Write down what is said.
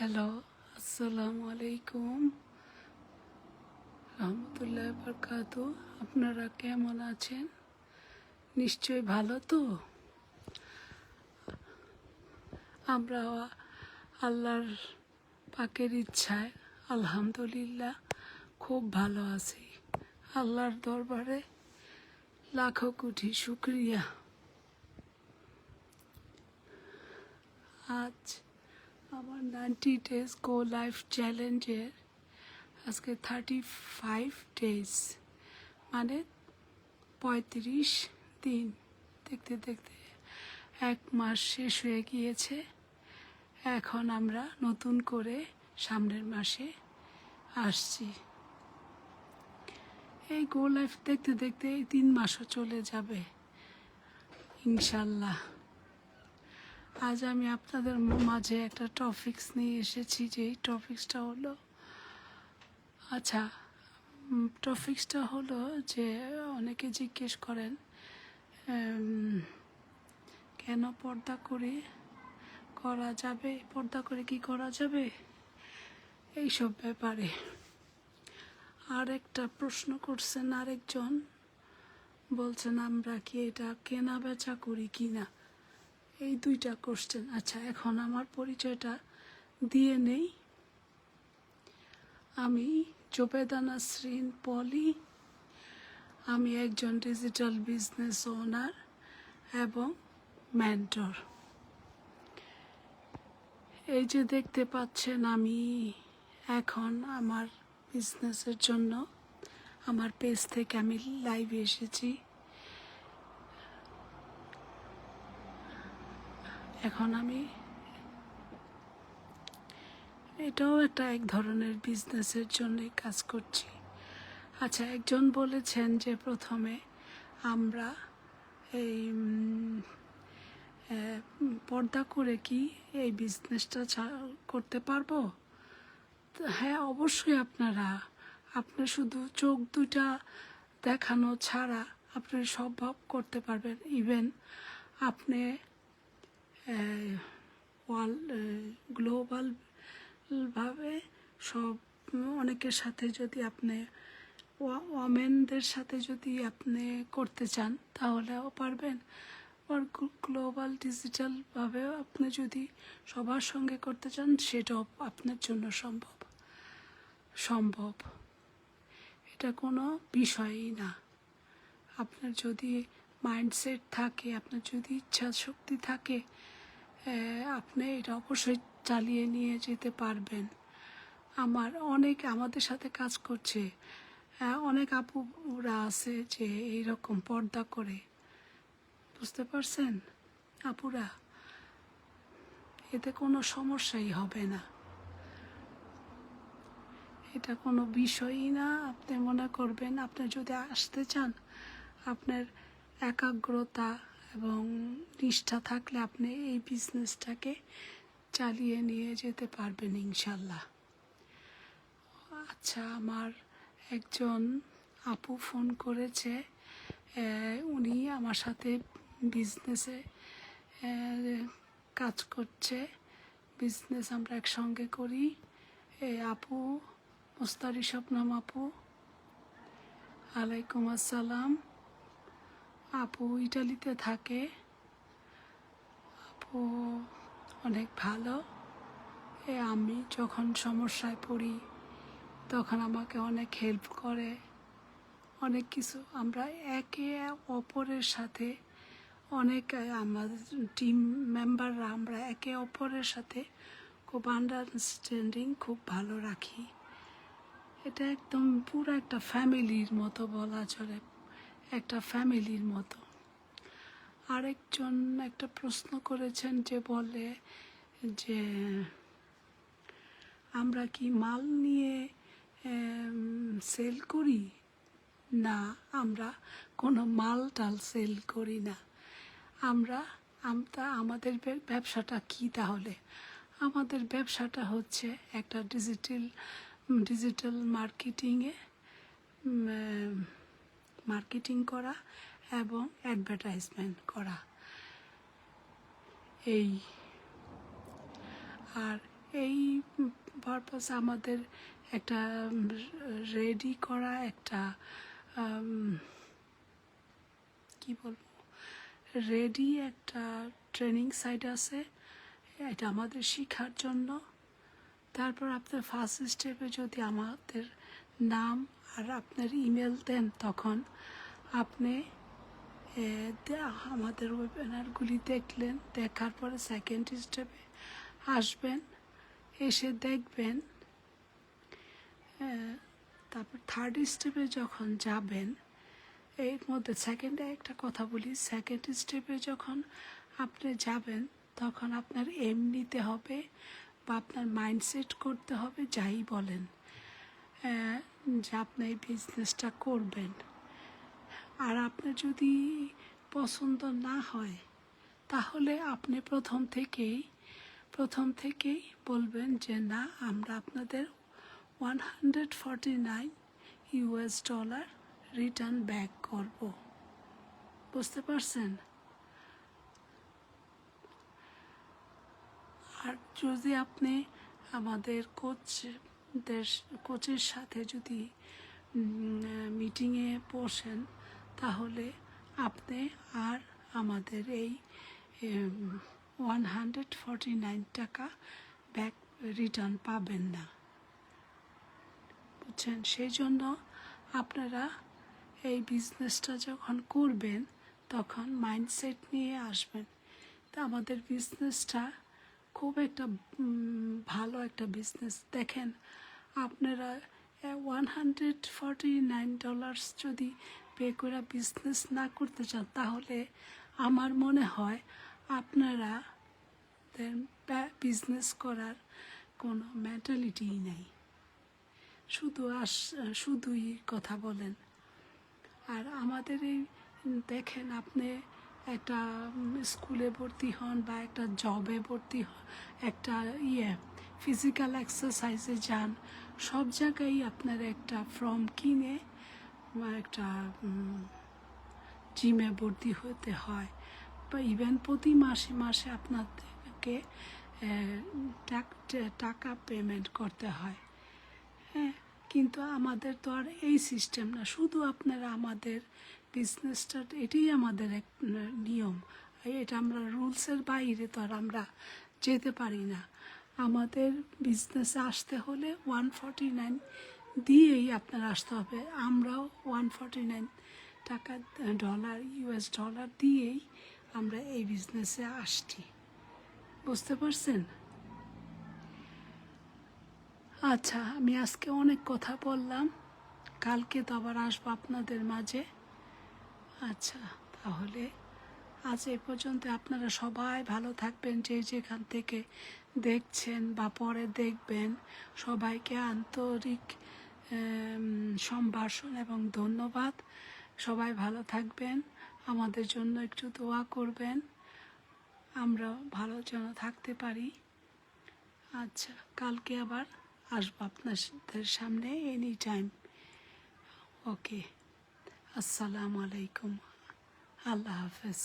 Hello, আসসালামু আলাইকুম রহমতুল্লাহ বরকাতু। আপনারা কেমন আছেন? নিশ্চয়ই ভালো তো। আমরা আল্লাহর পাকের ইচ্ছায় আলহামদুলিল্লাহ খুব ভালো আছি। আল্লাহর দরবারে লাখো কোটি শুক্রিয়া। আজ আমার 90 ডেজ গো লাইফ চ্যালেঞ্জের আজকে 35 ডেজ, মানে 35 দিন। দেখতে দেখতে 1 মাস শেষ হয়ে গিয়েছে। এখন আমরা নতুন করে সামনের মাসে আসছি। এই গো লাইফ দেখতে দেখতে এই 3 মাসও চলে যাবে ইনশাল্লাহ। আজ আমি আপনাদের মাঝে একটা টপিকস নিয়ে এসেছি, যে এই টপিকসটা হলো টপিকসটা হলো যে অনেকে জিজ্ঞেস করেন কেন পর্দা করা যাবে, পর্দা করে কি করা যাবে, এইসব ব্যাপারে। আর একটা প্রশ্ন করছেন আরেকজন, বলছেন আমরা কি এটা কেনা বেচা করি কি না। এই 2টা কোশ্চেন। আচ্ছা, এখন আমার পরিচয়টা দিয়ে নেই। আমি জোবেদা নাসরিন পলি। আমি একজন ডিজিটাল বিজনেস ওনার এবং মেন্টর। এই যে দেখতে পাচ্ছেন, আমি এখন আমার বিজনেসের জন্য আমার পেজ থেকে আমি লাইভে এসেছি। এখন আমি এটাও এক ধরনের বিজনেসের জন্যই কাজ করছি। আচ্ছা, একজন বলেছেন যে প্রথমে আমরা এই পর্দা করে কি এই বিজনেসটা করতে পারবো? হ্যাঁ, অবশ্যই। আপনার শুধু চোখ 2টা দেখানো ছাড়া আপনি সব করতে পারবেন। ইভেন আপনি গ্লোবাল ভাবে সব অনেকের সাথে যদি আপনি ওমেনদের সাথে যদি আপনি করতে চান তাহলেও পারবেন। আর গ্লোবাল ডিজিটালভাবে আপনি যদি সবার সঙ্গে করতে চান সেটাও আপনার জন্য সম্ভব। এটা কোনো বিষয়ই না। আপনার যদি মাইন্ডসেট থাকে, আপনার যদি ইচ্ছা শক্তি থাকে, আপনি এটা অবশ্যই চালিয়ে নিয়ে যেতে পারবেন। আমাদের সাথে কাজ করছে অনেক আপুরা আছে যে এইরকম পর্দা করে, বুঝতে পারছেন আপুরা? এতে কোনো সমস্যাই হবে না, এটা কোনো বিষয়ই না। আপনি মনে করবেন, আপনি যদি আসতে চান, আপনার একাগ্রতা এবং নিষ্ঠা থাকলে আপনি এই বিজনেসটাকে চালিয়ে নিয়ে যেতে পারবেন ইনশাল্লাহ। আচ্ছা, আমার একজন আপু ফোন করেছে, উনি আমার সাথে বিজনেসে কাজ করছে, বিজনেস আমরা একসঙ্গে করি। আপু মোস্তারি স্বপ্নম আপু, আলাইকুম আসসালাম। আপু ইটালিতে থাকে। আপু অনেক ভালো। আমি যখন সমস্যায় পড়ি তখন আমাকে অনেক হেল্প করে, অনেক কিছু। আমরা একে অপরের সাথে আমাদের টিম মেম্বাররা আমরা একে অপরের সাথে খুব আন্ডারস্ট্যান্ডিং খুব ভালো রাখি। এটা একদম পুরো একটা ফ্যামিলির মতো বলা চলে, একটা ফ্যামিলির মতো। আরেকজন একটা প্রশ্ন করেছেন যে বলে যে আমরা কি মাল নিয়ে সেল করি? না, আমরা কোনো মাল সেল করি না। আমাদের ব্যবসাটা কি তাহলে? আমাদের ব্যবসাটা হচ্ছে একটা ডিজিটাল মার্কেটিং করা এবং অ্যাডভার্টাইজমেন্ট করা। আর এই পারপাস আমাদের একটা রেডি করা একটা কি বলবো রেডি একটা ট্রেনিং সাইট আছে, এটা আমাদের শেখার জন্য। তারপর আপনার ফার্স্ট স্টেপে যদি আমাদের নাম আর আপনার ইমেল দেন, তখন আপনি আমাদের ওয়েবিনারগুলি দেখলেন, দেখার পরে সেকেন্ড স্টেপে আসবেন, এসে দেখবেন। তারপর থার্ড স্টেপে যখন যাবেন, এর মধ্যে সেকেন্ডে একটা কথা বলি, সেকেন্ড স্টেপে যখন আপনি যাবেন তখন আপনার এম নিতে হবে বা আপনার মাইন্ডসেট করতে হবে, যাই বলেন, যে আপনি এই বিজনেসটা করবেন। আর আপনার যদি পছন্দ না হয়, তাহলে আপনি প্রথম থেকেই বলবেন যে না, আমরা আপনাদের $149 রিটার্ন ব্যাক করব। বুঝতে পারছেন? আর যদি আপনি আমাদের কোচের সাথে যদি মিটিংয়ে বসেন, তাহলে আপনি আর আমাদের এই $149 ব্যাক রিটার্ন পাবেন না। বুঝছেন? সেই জন্য আপনারা এই বিজনেসটা যখন করবেন, তখন মাইন্ডসেট নিয়ে আসবেন। তা আমাদের বিজনেসটা খুব একটা ভালো একটা বিজনেস। দেখেন, আপনারা $149 যদি পে করে বিজনেস না করতে চান, তাহলে আমার মনে হয় আপনারা বিজনেস করার কোনো মেন্টালিটিই নেই, শুধুই কথা বলেন। আর আমাদের এই দেখেন, আপনি একটা স্কুলে ভর্তি হন বা একটা জবে ভর্তি হন, একটা ফিজিক্যাল এক্সারসাইজে যান, সব জায়গায় আপনার একটা ফর্ম কিনে একটা জিমে ভর্তি হতে হয়, বা ইভেন প্রতি মাসে আপনাদেরকে টাকা পেমেন্ট করতে হয়। হ্যাঁ, কিন্তু আমাদের তো আর এই সিস্টেম না। শুধু আপনারা আমাদের বিজনেসটা, এটাই আমাদের এক নিয়ম। এটা আমরা রুলসের বাইরে তো আর আমরা যেতে পারি না। আমাদের বিজনেসে আসতে হলে $149 দিয়েই আপনার আসতে হবে। আমরাও $149 US ডলার দিয়েই আমরা এই বিজনেসে আসছি। বুঝতে পারছেন? আচ্ছা, আমি আজকে অনেক কথা বললাম, কালকে তো আবার আসবো আপনাদের মাঝে। আচ্ছা, তাহলে আজ এ পর্যন্ত। আপনারা সবাই ভালো থাকবেন, যে যেখান থেকে দেখছেন বা পরে দেখবেন। সবাইকে আন্তরিক সম্ভাষণ এবং ধন্যবাদ। সবাই ভালো থাকবেন, আমাদের জন্য একটু দোয়া করবেন, আমরা ভালো যেন থাকতে পারি। আচ্ছা, কালকে আবার আসবো আপনাদের সামনে এনি টাইম। ওকে, আসসালামু আলাইকুম, আল্লাহ হাফেজ।